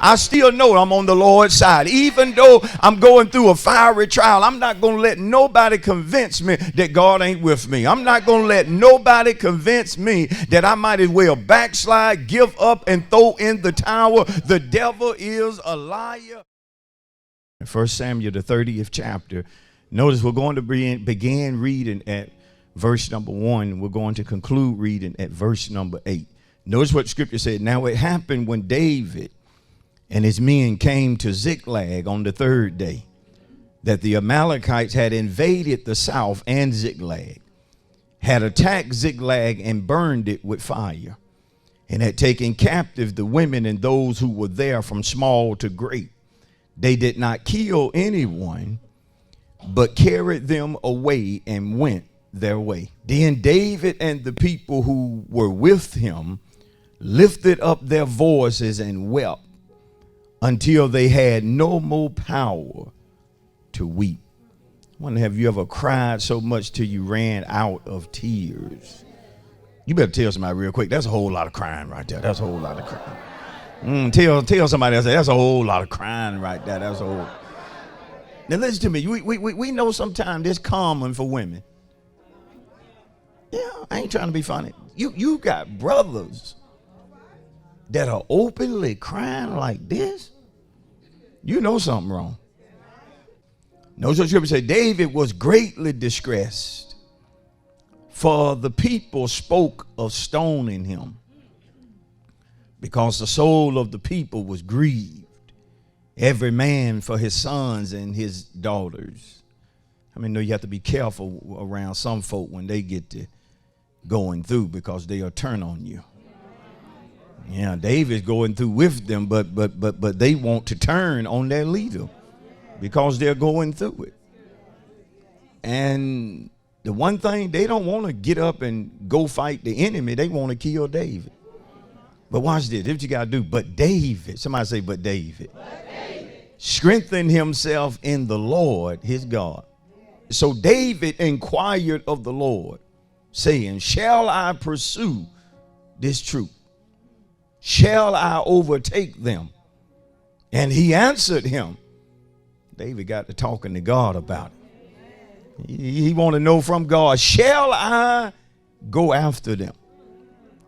I still know I'm on the Lord's side. Even though I'm going through a fiery trial, I'm not going to let nobody convince me that God ain't with me. I'm not going to let nobody convince me that I might as well backslide, give up, and throw in the towel. The devil is a liar. In 1 Samuel, the 30th chapter, notice we're going to begin reading at verse number 1. We're going to conclude reading at verse number 8. Notice what scripture said. Now it happened when David and his men came to Ziklag on the third day, that the Amalekites had invaded the south, and Ziklag had attacked Ziklag and burned it with fire, and had taken captive the women and those who were there from small to great. They did not kill anyone, but carried them away and went their way. Then David and the people who were with him lifted up their voices and wept until they had no more power to weep. I wonder, have you ever cried so much till you ran out of tears? You better tell somebody real quick. That's a whole lot of crying right there. That's a whole lot of crying. Tell somebody else, that's a whole lot of crying right there. That's a whole. Now listen to me. We know sometimes it's common for women. Yeah, I ain't trying to be funny. You got brothers that are openly crying like this. You know something wrong. Notice what scripture said. David was greatly distressed, for the people spoke of stoning him, because the soul of the people was grieved, every man for his sons and his daughters. I mean, you have to be careful around some folk when they get to going through, because they'll turn on you. Yeah, David's going through with them, but they want to turn on their leader because they're going through it. And the one thing, they don't want to get up and go fight the enemy. They want to kill David. But watch this. This is what you got to do. But David, somebody say, but David, strengthened himself in the Lord his God. So David inquired of the Lord, saying, shall I pursue this troop? Shall I overtake them? And he answered him. David got to talking to God about it. He want to know from God, shall I go after them?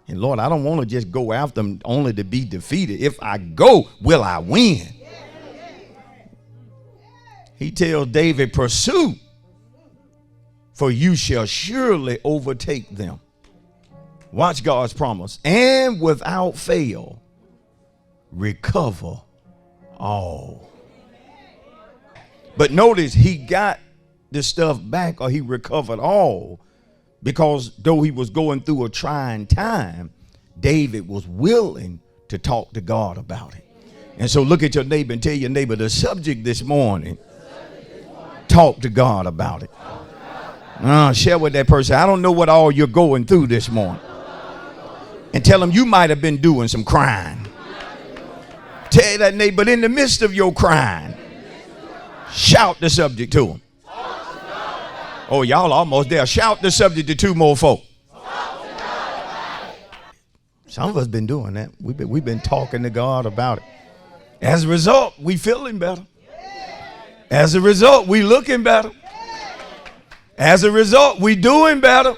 And Lord, I don't want to just go after them only to be defeated. If I go, will I win? He tells David, pursue, for you shall surely overtake them. Watch God's promise. And without fail, recover all. But notice, he got the stuff back, or he recovered all, because though he was going through a trying time, David was willing to talk to God about it. And so look at your neighbor and tell your neighbor, the subject this morning, talk to God about it. Share with that person, I don't know what all you're going through this morning. And tell them you might have been doing some crying. Tell that neighbor, in the midst of your crying, shout the subject to them. Oh, y'all almost there. Shout the subject to two more folk. Some of us been doing that. We've been talking to God about it. As a result, we feeling better. As a result, we looking better. As a result, we doing better.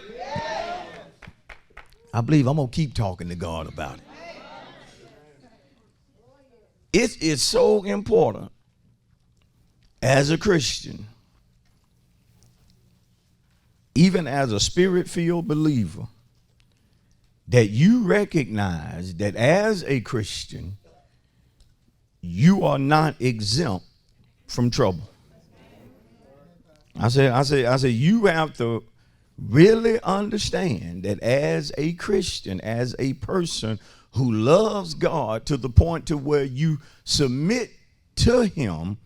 I believe I'm going to keep talking to God about it. It is so important as a Christian, even as a spirit-filled believer, that you recognize that as a Christian, you are not exempt from trouble. I say you have to really understand that as a Christian, as a person who loves God to the point to where you submit to him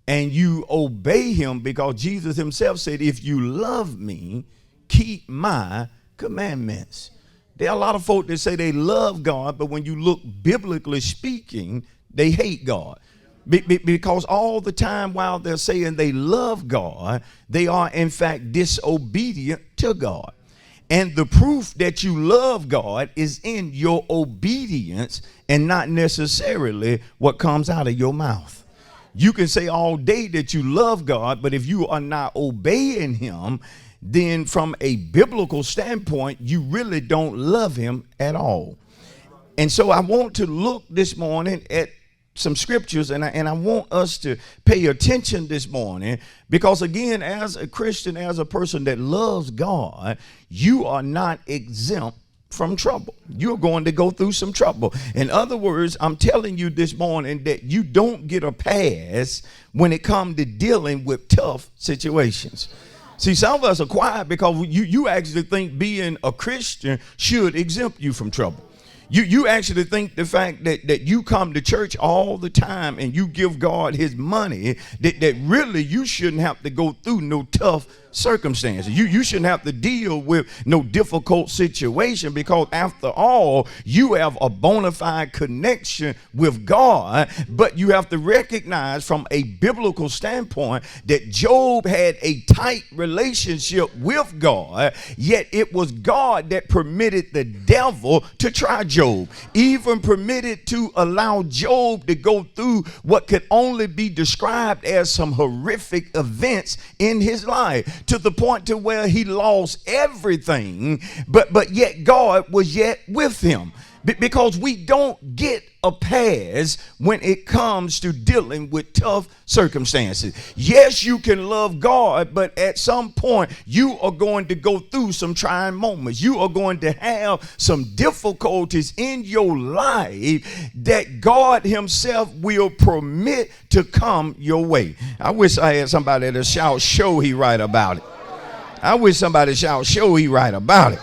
and you obey him, because Jesus himself said, if you love me, keep my commandments. There are a lot of folk that say they love God, but when you look biblically speaking, they hate God. Because all the time while they're saying they love God, they are in fact disobedient to God. And the proof that you love God is in your obedience and not necessarily what comes out of your mouth. You can say all day that you love God, but if you are not obeying him, then from a biblical standpoint, you really don't love him at all. And so I want to look this morning at some scriptures, and I want us to pay attention this morning, because again, as a Christian, as a person that loves God, you are not exempt from trouble. You're going to go through some trouble. In other words, I'm telling you this morning that you don't get a pass when it comes to dealing with tough situations. See, some of us are quiet because you actually think being a Christian should exempt you from trouble. You actually think the fact that you come to church all the time and you give God his money, that really you shouldn't have to go through no tough circumstances. You shouldn't have to deal with no difficult situation, because after all, you have a bona fide connection with God. But you have to recognize from a biblical standpoint that Job had a tight relationship with God, yet it was God that permitted the devil to try Job, even permitted to allow Job to go through what could only be described as some horrific events in his life, to the point to where he lost everything, but yet God was yet with him. Because we don't get a pass when it comes to dealing with tough circumstances. Yes, you can love God, but at some point you are going to go through some trying moments. You are going to have some difficulties in your life that God himself will permit to come your way. I wish I had somebody to shout, "Show he right about it." I wish somebody shout, "Show he right about it."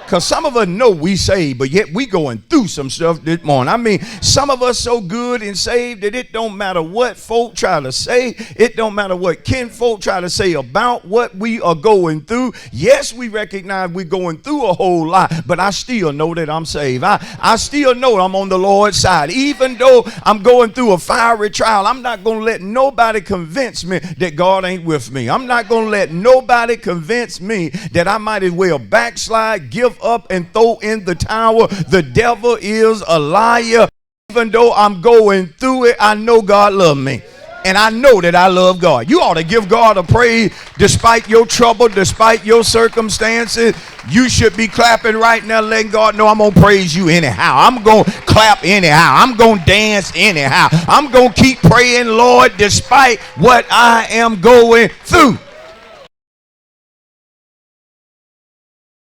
Because some of us know we saved, but yet we going through some stuff this morning. I mean, some of us so good and saved that it don't matter what folk try to say. It don't matter what kinfolk try to say about what we are going through. Yes, we recognize we're going through a whole lot, but I still know that I'm saved. I still know I'm on the Lord's side. Even though I'm going through a fiery trial, I'm not going to let nobody convince me that God ain't with me. I'm not going to let nobody convince me that I might as well backslide, give up, and throw in the towel. The devil is a liar. Even though I'm going through it, I know God loves me, and I know that I love God. You ought to give God a praise despite your trouble, despite your circumstances. You should be clapping right now, letting God know I'm going to praise you anyhow. I'm going to clap anyhow. I'm going to dance anyhow. I'm going to keep praying, Lord, despite what I am going through.